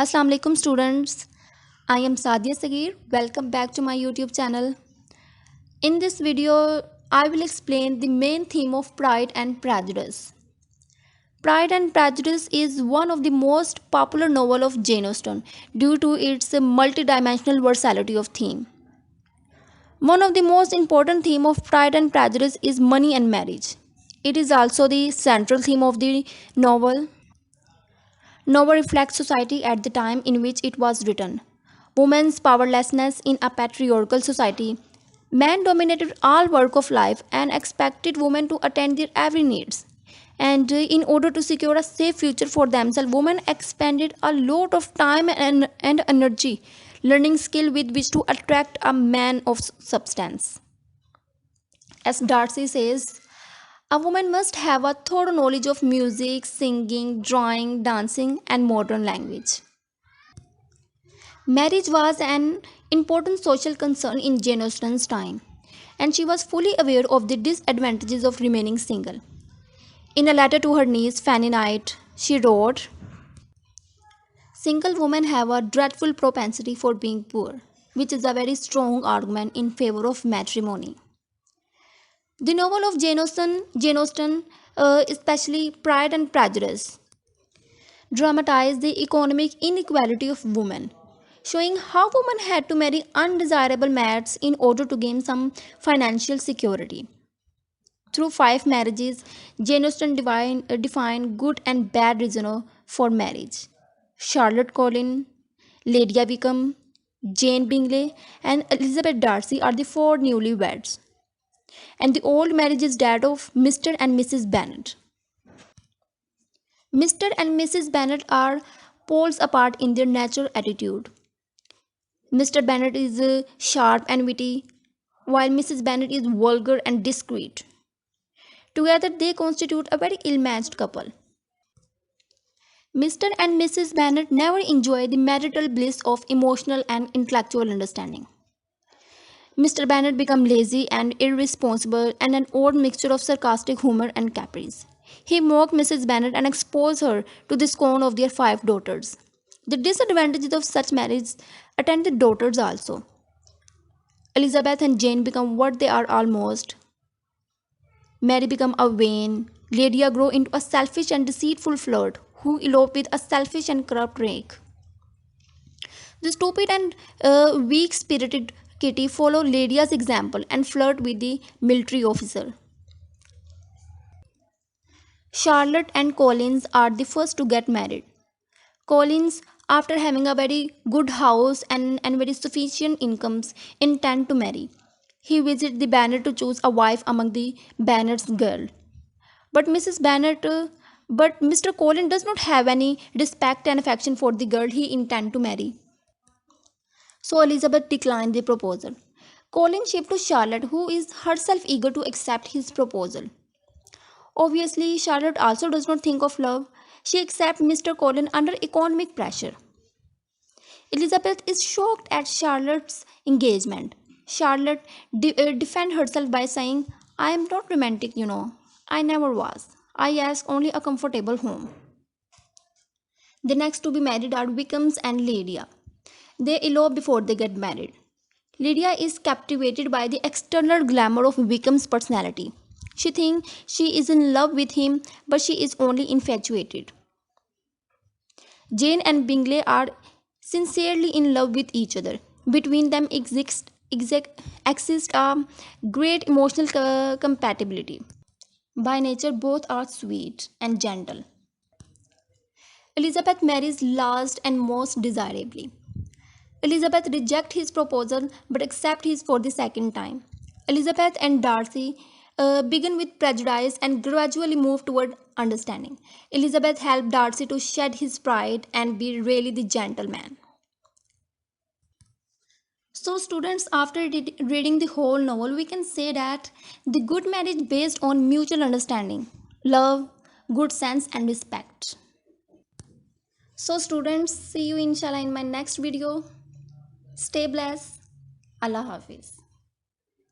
Assalamu alaikum students. I am Sadia Sageer. Welcome back to my YouTube channel. In this video, I will explain the main theme of Pride and Prejudice. Pride and Prejudice is one of the most popular novel of Jane Austen due to its multidimensional versatility of theme. One of the most important theme of Pride and Prejudice is money and marriage. It is also the central theme of the novel. Novel reflects society at the time in which it was written. Women's powerlessness in a patriarchal society. Men dominated all work of life and expected women to attend their every needs. And in order to secure a safe future for themselves, women expended a lot of time and energy learning skill with which to attract a man of substance. As Darcy says, a woman must have a thorough knowledge of music, singing, drawing, dancing, and modern language. Marriage was an important social concern in Jane Austen's time, and she was fully aware of the disadvantages of remaining single. In a letter to her niece Fanny Knight, she wrote, "Single women have a dreadful propensity for being poor, which is a very strong argument in favor of matrimony." The novel of Jane Austen, especially Pride and Prejudice, dramatized the economic inequality of women, showing how women had to marry undesirable mates in order to gain some financial security. Through five marriages, Jane Austen defined good and bad reason for marriage. Charlotte Colin, Lydia Wickham, Jane Bingley, and Elizabeth Darcy are the four newlyweds, and the old marriage is that of Mr. and Mrs. Bennet. Mr. and Mrs. Bennet are poles apart in their natural attitude. Mr. Bennet is sharp and witty, while Mrs. Bennet is vulgar and discreet. Together, they constitute a very ill matched couple. Mr. and Mrs. Bennet never enjoy the marital bliss of emotional and intellectual understanding. Mr. Bennet becomes lazy and irresponsible and an odd mixture of sarcastic humor and caprice. He mocked Mrs. Bennet and exposed her to the scorn of their five daughters. The disadvantages of such marriage attend the daughters also. Elizabeth and Jane become what they are almost. Mary become a vain. Lydia grow into a selfish and deceitful flirt who elope with a selfish and corrupt rake. The stupid and weak-spirited Kitty follow Lydia's example and flirt with the military officer. Charlotte and Collins are the first to get married. Collins, after having a very good house and very sufficient incomes, intend to marry. He visits the Bennet to choose a wife among the Bennet's girl. But but Mr. Collins does not have any respect and affection for the girl he intend to marry. So Elizabeth declined the proposal. Collins shifts to Charlotte, who is herself eager to accept his proposal. Obviously, Charlotte also does not think of love. She accepts Mr. Collins under economic pressure. Elizabeth is shocked at Charlotte's engagement. Charlotte defends herself by saying, "I am not romantic, you know. I never was. I ask only a comfortable home." The next to be married are Wickham's and Lydia. They elope before they get married. Lydia is captivated by the external glamour of Wickham's personality. She thinks she is in love with him, but she is only infatuated. Jane and Bingley are sincerely in love with each other. Between them exists a great emotional compatibility. By nature, both are sweet and gentle. Elizabeth marries last and most desirably. Elizabeth rejects his proposal but accepts his for the second time. Elizabeth and Darcy begin with prejudice and gradually move toward understanding. Elizabeth helped Darcy to shed his pride and be really the gentleman. So, students, after reading the whole novel, we can say that the good marriage based on mutual understanding, love, good sense, and respect. So, students, see you inshallah in my next video. Stay blessed. Allah Hafiz.